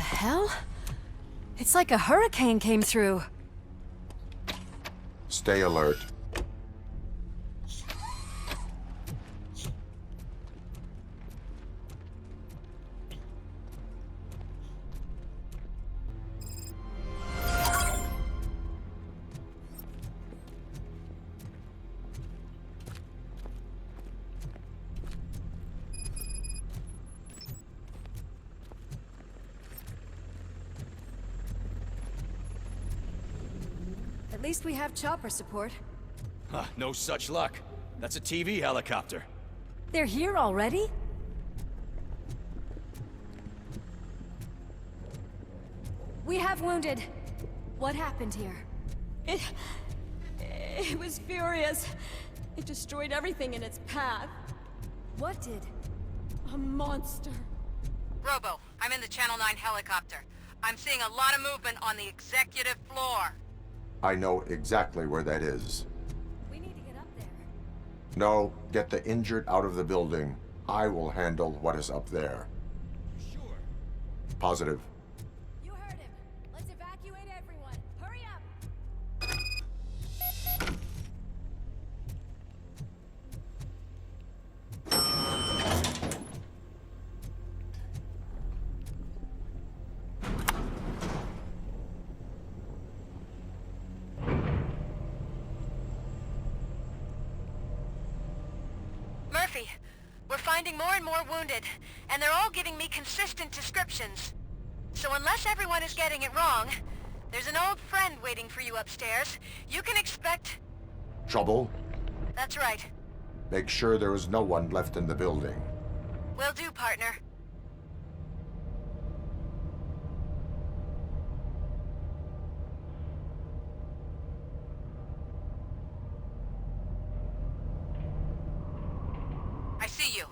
hell? It's like a hurricane came through. Stay alert. At least we have chopper support. Huh, no such luck. That's a TV helicopter. They're here already? We have wounded. What happened here? It was furious. It destroyed everything in its path. What did? A monster. Robo, I'm in the Channel 9 helicopter. I'm seeing a lot of movement on the executive floor. I know exactly where that is. We need to get up there. No, get the injured out of the building. I will handle what is up there. Sure. Positive. You heard him. Let's evacuate everyone. Hurry up! Murphy, we're finding more and more wounded, and they're all giving me consistent descriptions. So unless everyone is getting it wrong, there's an old friend waiting for you upstairs. You can expect... Trouble? That's right. Make sure there is no one left in the building. Will do, partner. I see you.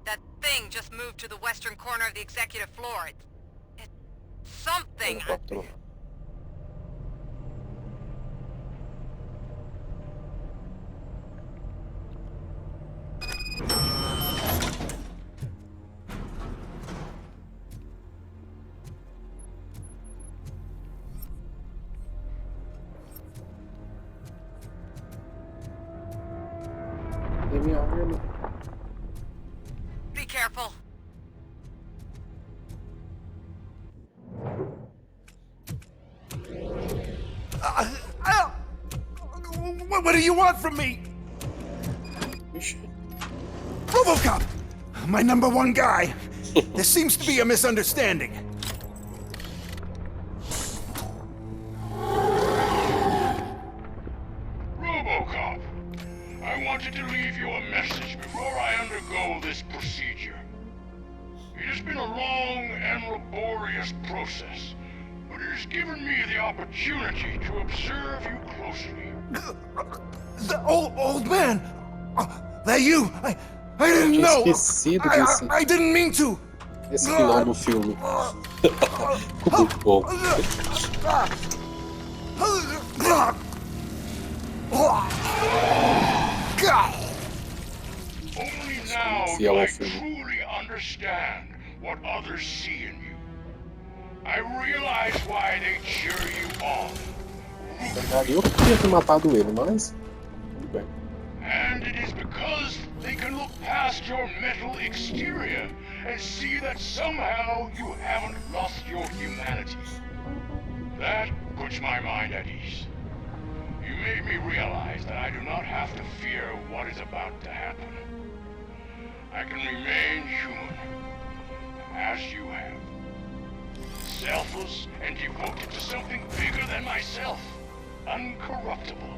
That thing just moved to the western corner of the executive floor. It's something. Helicóptero. Tem minha arma. Be careful. What do you want from me? Ixi. RoBoCop! My #1 guy. There seems to be a misunderstanding. RoBoCop, I wanted to leave you a message before I undergo this procedure. It has been a long and laborious process, but it has given me the opportunity to observe you closely. The old man! That you! I didn't Tinha know! esquecido desse, I didn't mean to! desse final do filme. Muito bom. Only now See do how I I feel. truly understand what others see in you. I realize why they cheer you on. Na verdade, eu queria ter matado ele, mas tudo bem. And it is because they can look past your metal exterior and see that somehow you haven't lost your humanity. That puts my mind at ease. You made me realize that I do not have to fear what is about to happen. I can remain human, as you have. Selfless and devoted to something bigger than myself. Uncorruptible.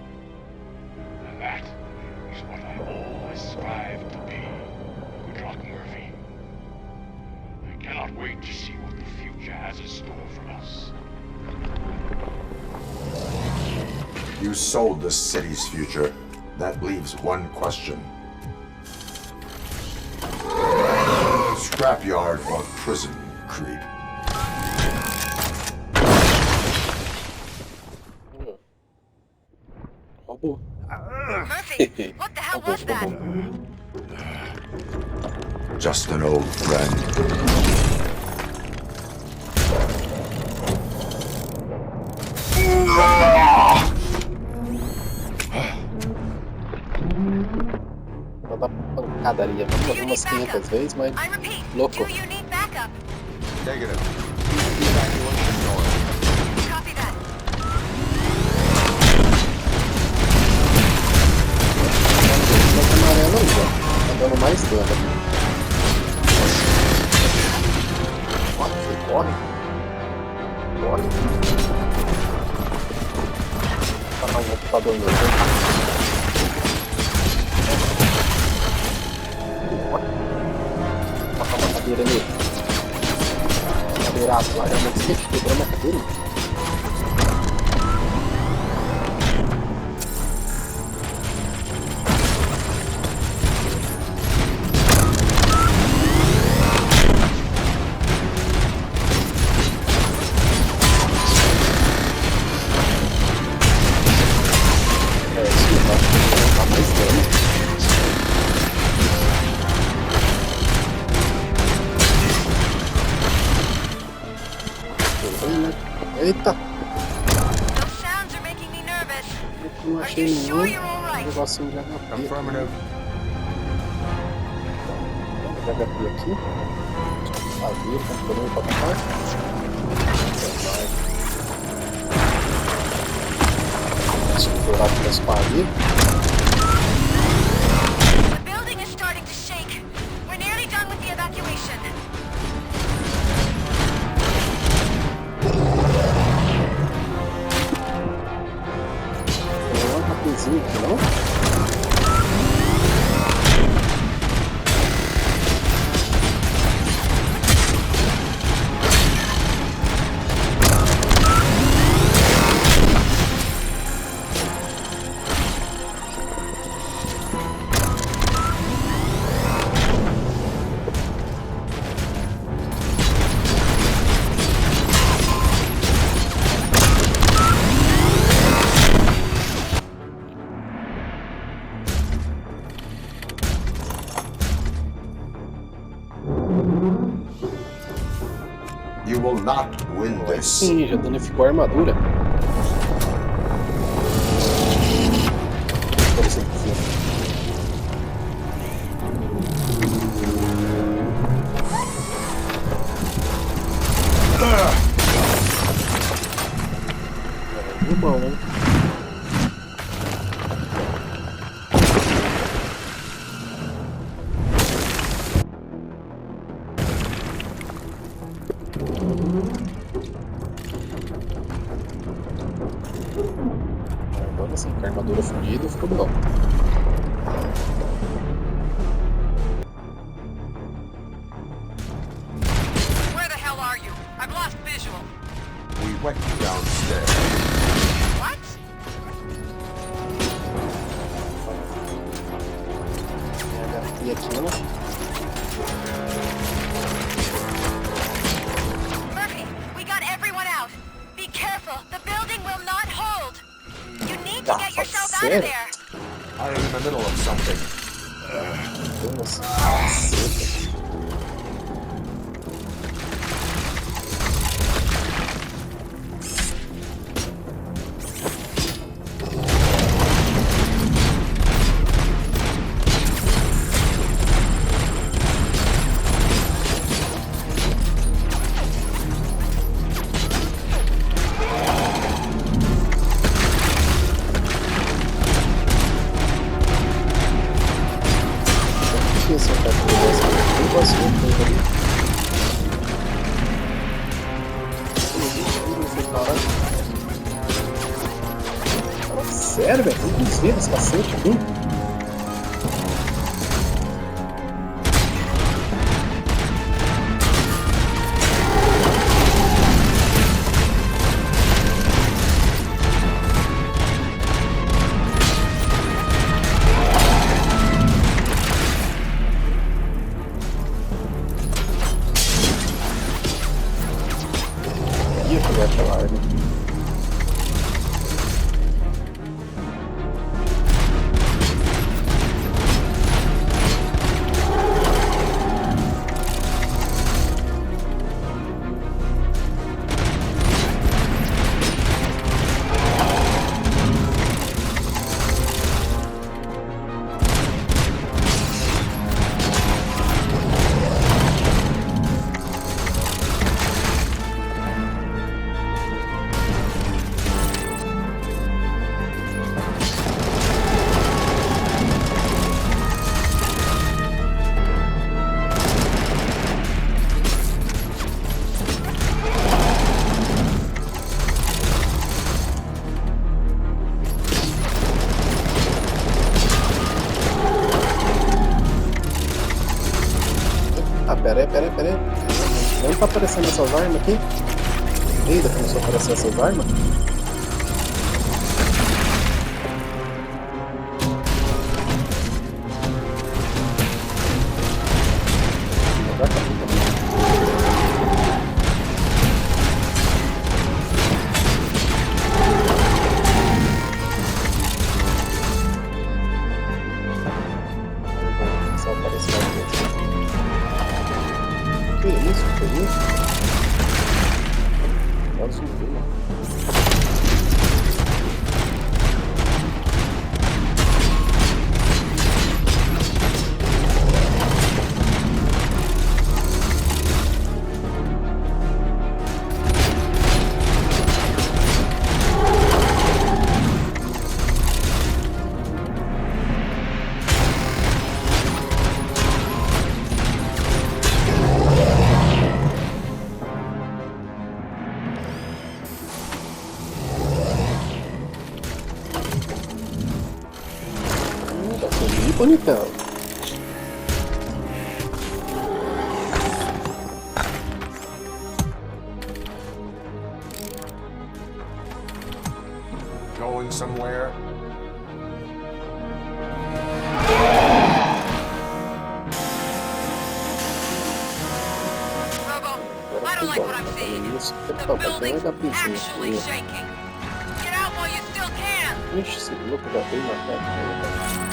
And that is what I always strive to be. Good luck, Murphy. I cannot wait to see what the future has in store for us. You sold the city's future. That leaves one question. Scrapyard or prison, creep? Robô. Murphy, what the hell was that? Just an old friend. Pancadaria. Vamos morrer umas 500 vezes, mas... I repeat, Louco. do you need backup? Negative. Evacuation north. Copy that. Esse amarelo aí, ó. Tá dando mais dano. Corre, filho, corre. Corre. Tá mais um computador meu. Bota uma cadeira ali. Cadeiraço lá, já não sei se quebrou uma cadeira. É isso, tá mais dano. Eita! Those sounds are making me nervous. Não Are achei you nenhum sure you're all right? negocinho de HP. Affirmative. De HP aqui. Saber, computador pra cá. Explorar aqui as paredes. The building is starting to shake. We're nearly done with the evacuation. Tem um rapazinho aqui, não? You will not win this. Sim, já danificou a armadura. Por exemplo, é bom, né? Agora sim, com a armadura fundida ficou bom. Where the hell are you? I've lost visual. We went downstairs. What? E aqui, né? Murphy, we got everyone out. Be careful. The building will not hold. You need to get yourself out of there. I am in the middle of something. Nossa, caceta. Esse é o cara que eu gosto muito ali. Sério, velho? Tem que ver esse cacete aqui. Ia pegar aquela arma. aparecendo essas armas aqui. Eita, começou a aparecer essas armas. Bonitão. Going somewhere? Robo, I don't like what I'm seeing. The building's actually shaking. Get out while you still can. Ixi, esse louco já veio na frente.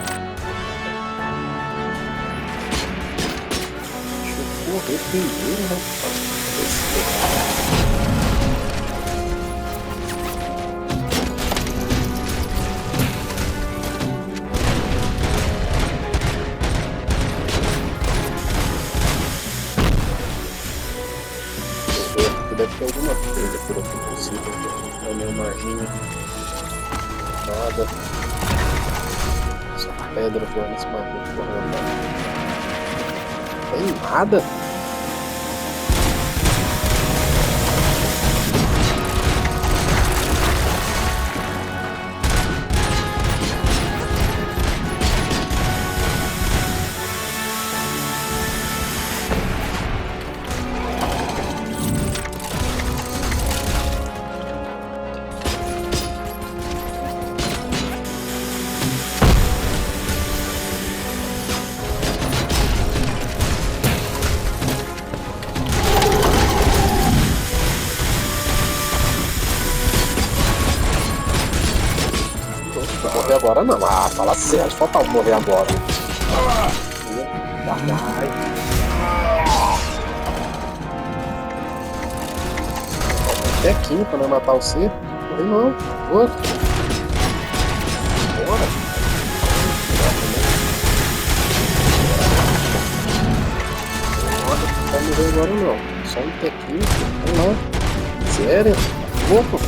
Morrer primeiro, rapaz. Deve ter alguma coisa por aqui possível. A minha marginha. Nada. Essa pedra voando nesse maluco. Tem nada? Agora não, fala sério, falta morrer agora. Até aqui pra não matar você. Morrer não. Outro. Bora. Não vai morrer agora não. Só um tequinho. Vamos lá. Sério? Louco.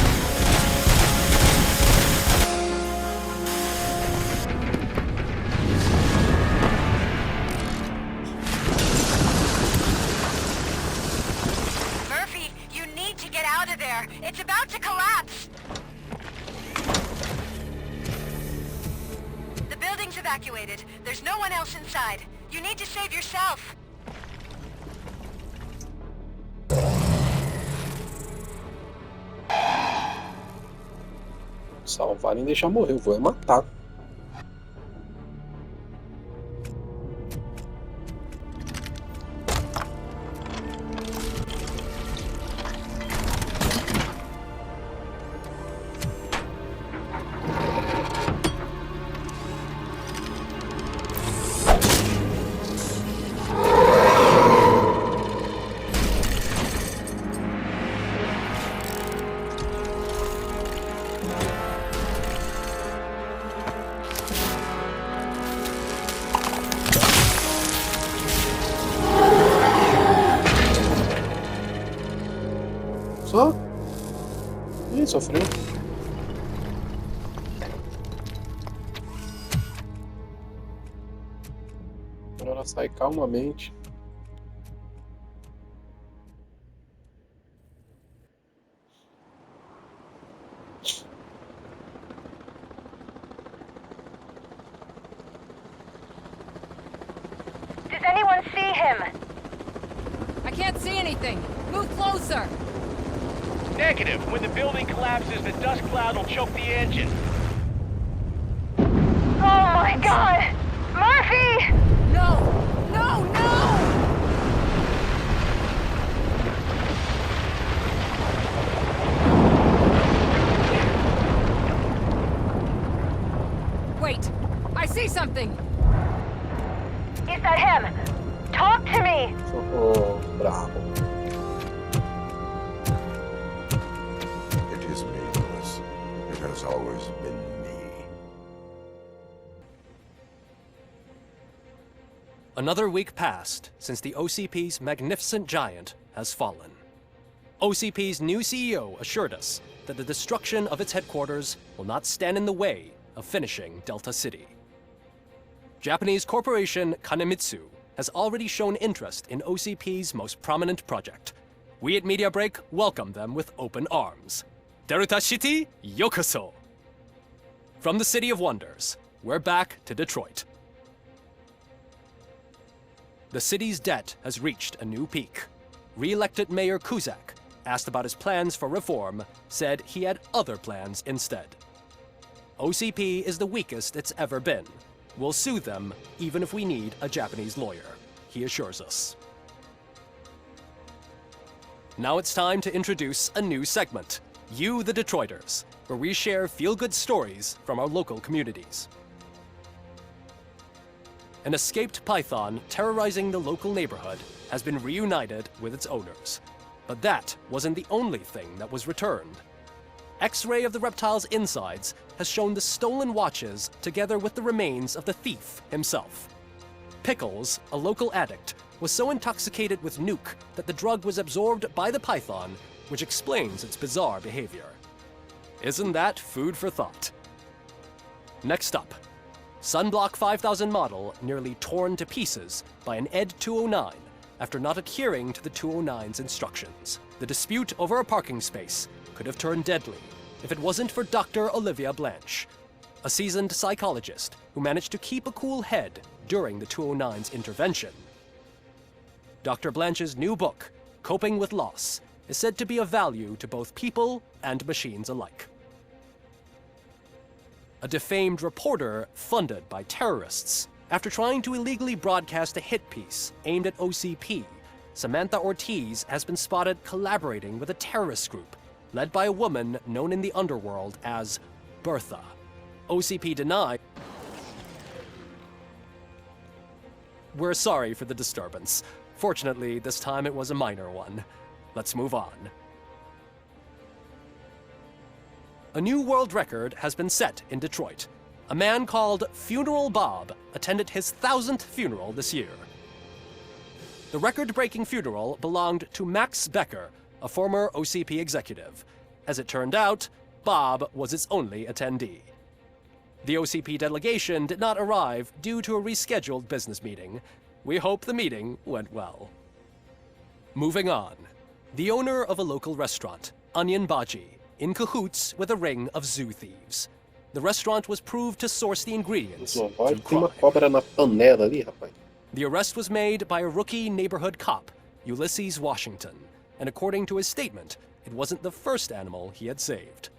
It's about to collapse! The building's evacuated. There's no one else inside. You need to save yourself. Salvar nem deixar morrer, eu vou é matar. Só? Ih, sofreu. Agora ela sai calmamente. Does anyone see him? I can't can't see anything. Move closer. Negative. When the building collapses, the dust cloud will choke the engine. Oh my god! Murphy! No! No, no! Wait! I see something! Is that him? Talk to me! Oh, bravo. It is me, Lewis. It has always been me. Another week passed since the OCP's magnificent giant has fallen. OCP's new CEO assured us that the destruction of its headquarters will not stand in the way of finishing Delta City. Japanese corporation Kanemitsu has already shown interest in OCP's most prominent project. We at Media Break welcome them with open arms. Delta City, yokoso! From the City of Wonders, we're back to Detroit. The city's debt has reached a new peak. Re-elected Mayor Cusack, asked about his plans for reform, said he had other plans instead. OCP is the weakest it's ever been. We'll sue them even if we need a Japanese lawyer, he assures us. Now it's time to introduce a new segment, You the Detroiters, where we share feel-good stories from our local communities. An escaped python terrorizing the local neighborhood has been reunited with its owners. But that wasn't the only thing that was returned. X-ray of the reptile's insides has shown the stolen watches together with the remains of the thief himself. Pickles, a local addict, was so intoxicated with nuke that the drug was absorbed by the python, which explains its bizarre behavior. Isn't that food for thought? Next up, Sunblock 5000 model nearly torn to pieces by an ED 209 after not adhering to the 209's instructions. The dispute over a parking space could have turned deadly if it wasn't for Dr. Olivia Blanche, a seasoned psychologist who managed to keep a cool head during the 209's intervention. Dr. Blanche's new book, Coping with Loss, is said to be of value to both people and machines alike. A defamed reporter funded by terrorists. After trying to illegally broadcast a hit piece aimed at OCP, Samantha Ortiz has been spotted collaborating with a terrorist group led by a woman known in the underworld as Bertha. OCP denied. We're sorry for the disturbance. Fortunately, this time it was a minor one. Let's move on. A new world record has been set in Detroit. A man called Funeral Bob attended his 1000th funeral this year. The record-breaking funeral belonged to Max Becker, a former OCP executive. As it turned out, Bob was its only attendee. The OCP delegation did not arrive due to a rescheduled business meeting. We hope the meeting went well. Moving on. The owner of a local restaurant, Onion Baji, in cahoots with a ring of zoo thieves. The restaurant was proved to source the ingredients Não through pode. Tem uma crime. cobra na panela ali, rapaz. The arrest was made by a rookie neighborhood cop, Ulysses Washington, and according to his statement, it wasn't the first animal he had saved.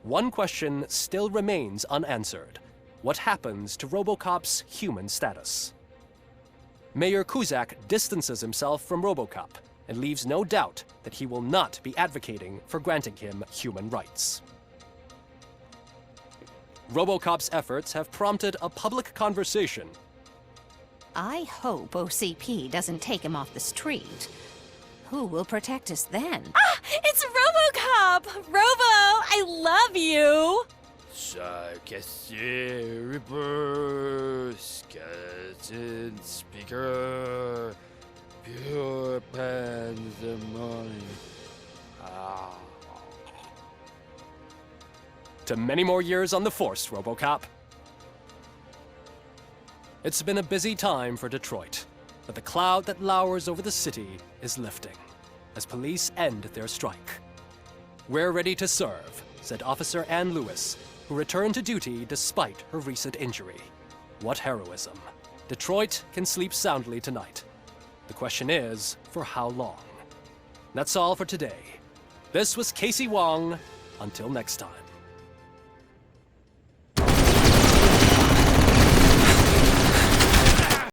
One question still remains unanswered. What happens to RoBoCop's human status? Mayor Cusack distances himself from RoBoCop and leaves no doubt that he will not be advocating for granting him human rights. RoBoCop's efforts have prompted a public conversation. I hope OCP doesn't take him off the street. Who will protect us then? Ah! It's RoBoCop! Robo, I love you! Cassier, Reaper, Skeleton, Speaker, Pure Pandemonium. To many more years on the force, RoBoCop. It's been a busy time for Detroit, but the cloud that lowers over the city is lifting as police end their strike. We're ready to serve, said Officer Ann Lewis, who returned to duty despite her recent injury. What heroism. Detroit can sleep soundly tonight. The question is, for how long? That's all for today. This was Casey Wong. Until next time.